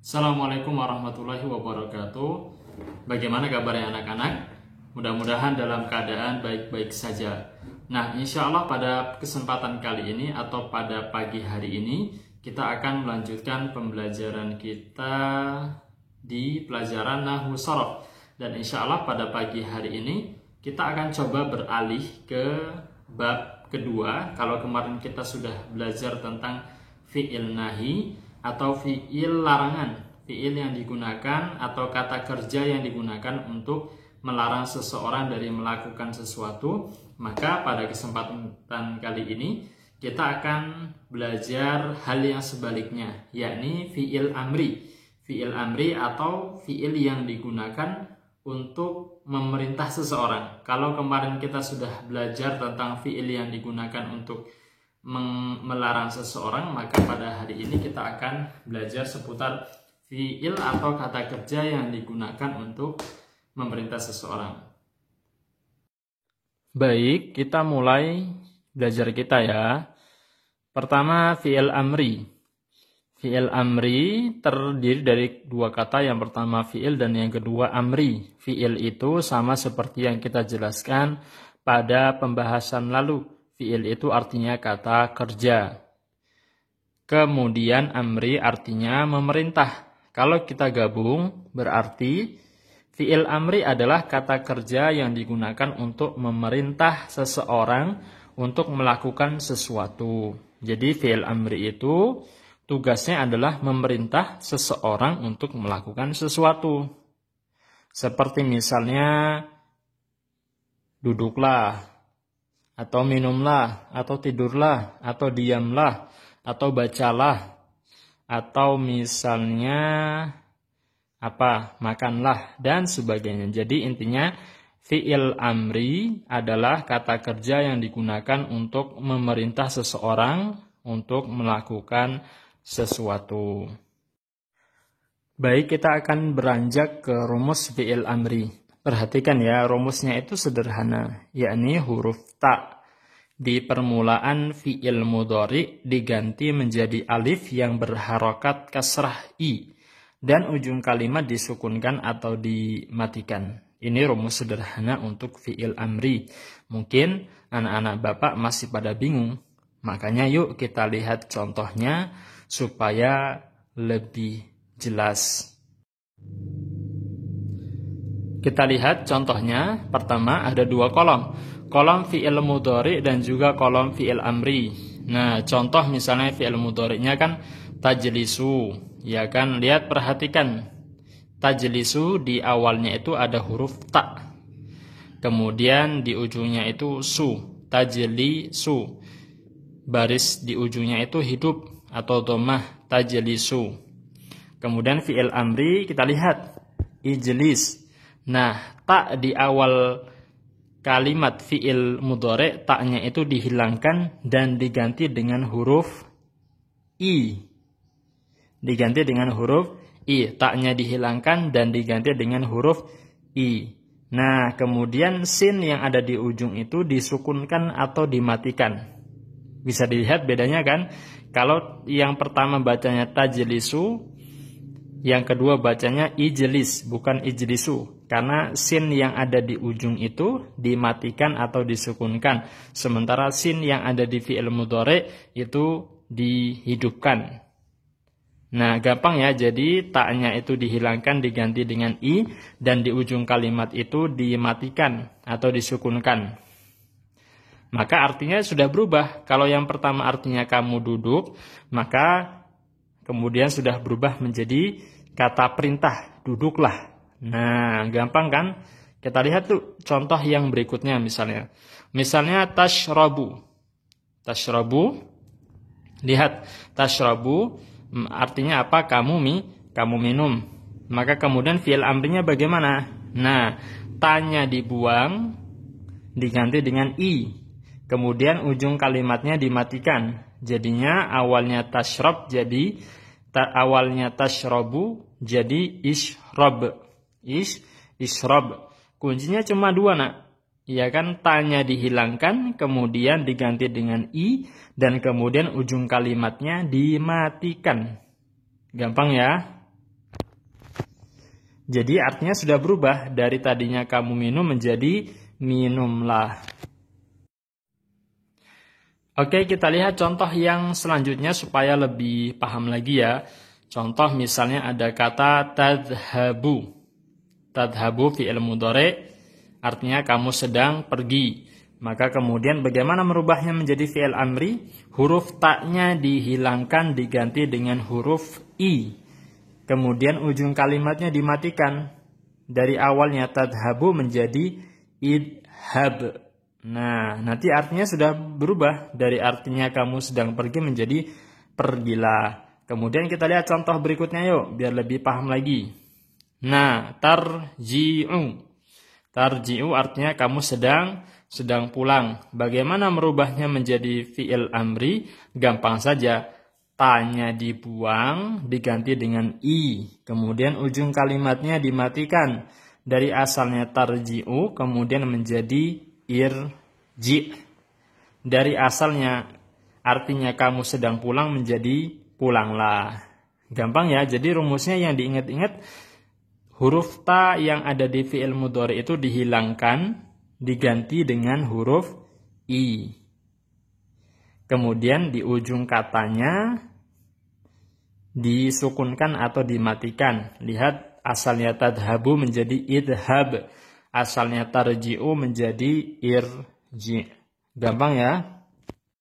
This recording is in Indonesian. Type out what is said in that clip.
Assalamualaikum warahmatullahi wabarakatuh. Bagaimana kabarnya anak-anak? Mudah-mudahan dalam keadaan baik-baik saja. Nah, insya Allah pada kesempatan kali ini atau pada pagi hari ini kita akan melanjutkan pembelajaran kita di pelajaran Nahwu Shorof. Dan insya Allah pada pagi hari ini kita akan coba beralih ke bab kedua. Kalau kemarin kita sudah belajar tentang fi'il nahi atau fi'il larangan, fi'il yang digunakan atau kata kerja yang digunakan untuk melarang seseorang dari melakukan sesuatu, maka pada kesempatan kali ini kita akan belajar hal yang sebaliknya, yakni fi'il amri. Fi'il amri atau fi'il yang digunakan untuk memerintah seseorang. Kalau kemarin kita sudah belajar tentang fi'il yang digunakan untuk melarang seseorang, maka pada hari ini kita akan belajar seputar fi'il atau kata kerja yang digunakan untuk memerintah seseorang. Baik, kita mulai belajar kita ya. Pertama, fi'il amri. Fi'il amri terdiri dari dua kata, yang pertama fi'il dan yang kedua amri. Fi'il itu sama seperti yang kita jelaskan pada pembahasan lalu. Fi'il itu artinya kata kerja. Kemudian amri artinya memerintah. Kalau kita gabung berarti fi'il amri adalah kata kerja yang digunakan untuk memerintah seseorang untuk melakukan sesuatu. Jadi fi'il amri itu tugasnya adalah memerintah seseorang untuk melakukan sesuatu. Seperti misalnya duduklah, atau minumlah, atau tidurlah, atau diamlah, atau bacalah, atau misalnya makanlah, dan sebagainya. Jadi intinya fi'il amri adalah kata kerja yang digunakan untuk memerintah seseorang untuk melakukan sesuatu. Baik, kita akan beranjak ke rumus fi'il amri. Perhatikan ya, rumusnya itu sederhana, yakni huruf ta di permulaan fi'il mudhari diganti menjadi alif yang berharokat kasrah i, dan ujung kalimat disukunkan atau dimatikan. Ini rumus sederhana untuk fi'il amri. Mungkin anak-anak Bapak masih pada bingung, makanya yuk kita lihat contohnya supaya lebih jelas. Kita lihat contohnya. Pertama ada dua kolom. Kolom fi'il mudhari dan juga kolom fi'il amri. Nah, contoh misalnya fi'il mudhari'nya kan tajlisu. Ya kan, lihat perhatikan. Tajlisu di awalnya itu ada huruf ta. Kemudian di ujungnya itu su. Tajlisu. Baris di ujungnya itu hidup atau dhammah, tajlisu. Kemudian fi'il amri kita lihat ijlis. Nah, ta di awal kalimat fi'il mudhari, ta'nya itu dihilangkan dan diganti dengan huruf i. Diganti dengan huruf i. Ta'nya dihilangkan dan diganti dengan huruf i. Nah, kemudian sin yang ada di ujung itu disukunkan atau dimatikan. Bisa dilihat bedanya kan? Kalau yang pertama bacanya tajlisu, yang kedua bacanya ijlis, bukan ijlisu. Karena sin yang ada di ujung itu dimatikan atau disukunkan. Sementara sin yang ada di fi'il mudhari itu dihidupkan. Nah, gampang ya. Jadi ta'nya itu dihilangkan diganti dengan i, dan di ujung kalimat itu dimatikan atau disukunkan. Maka artinya sudah berubah. Kalau yang pertama artinya kamu duduk, maka kemudian sudah berubah menjadi kata perintah, duduklah. Nah, gampang kan? Kita lihat tuh contoh yang berikutnya misalnya. Misalnya tashrabu. Tashrabu. Lihat, tashrabu artinya apa? Kamu minum. Maka kemudian fi'il amrinya bagaimana? Nah, tanya dibuang diganti dengan i. Kemudian ujung kalimatnya dimatikan. Jadinya awalnya tashrab jadi awalnya tashrabu jadi ishrab. Ishrab. Kuncinya cuma dua, nak. Ya kan, tanya dihilangkan, kemudian diganti dengan i, dan kemudian ujung kalimatnya dimatikan. Gampang ya? Jadi artinya sudah berubah dari tadinya kamu minum menjadi minumlah. Oke, kita lihat contoh yang selanjutnya supaya lebih paham lagi ya. Contoh misalnya ada kata tadhabu. Tadhabu fi'il mudhari artinya kamu sedang pergi. Maka kemudian bagaimana merubahnya menjadi fi'il amri? Huruf ta-nya dihilangkan diganti dengan huruf i. Kemudian ujung kalimatnya dimatikan. Dari awalnya tadhabu menjadi idhab. Nah, nanti artinya sudah berubah. Dari artinya kamu sedang pergi menjadi pergilah. Kemudian kita lihat contoh berikutnya yuk, biar lebih paham lagi. Nah, tarji'u. Tarji'u artinya kamu sedang pulang. Bagaimana merubahnya menjadi fi'il amri? Gampang saja. Ta-nya dibuang, diganti dengan i. Kemudian ujung kalimatnya dimatikan. Dari asalnya tarji'u, kemudian menjadi irji. Dari asalnya artinya kamu sedang pulang menjadi pulanglah. Gampang ya, jadi rumusnya yang diingat-ingat, huruf ta yang ada di fi'il mudhari itu dihilangkan, diganti dengan huruf i. Kemudian di ujung katanya disukunkan atau dimatikan. Lihat, asalnya tadhabu menjadi idhab. Asalnya tarji'u menjadi irji. Gampang ya?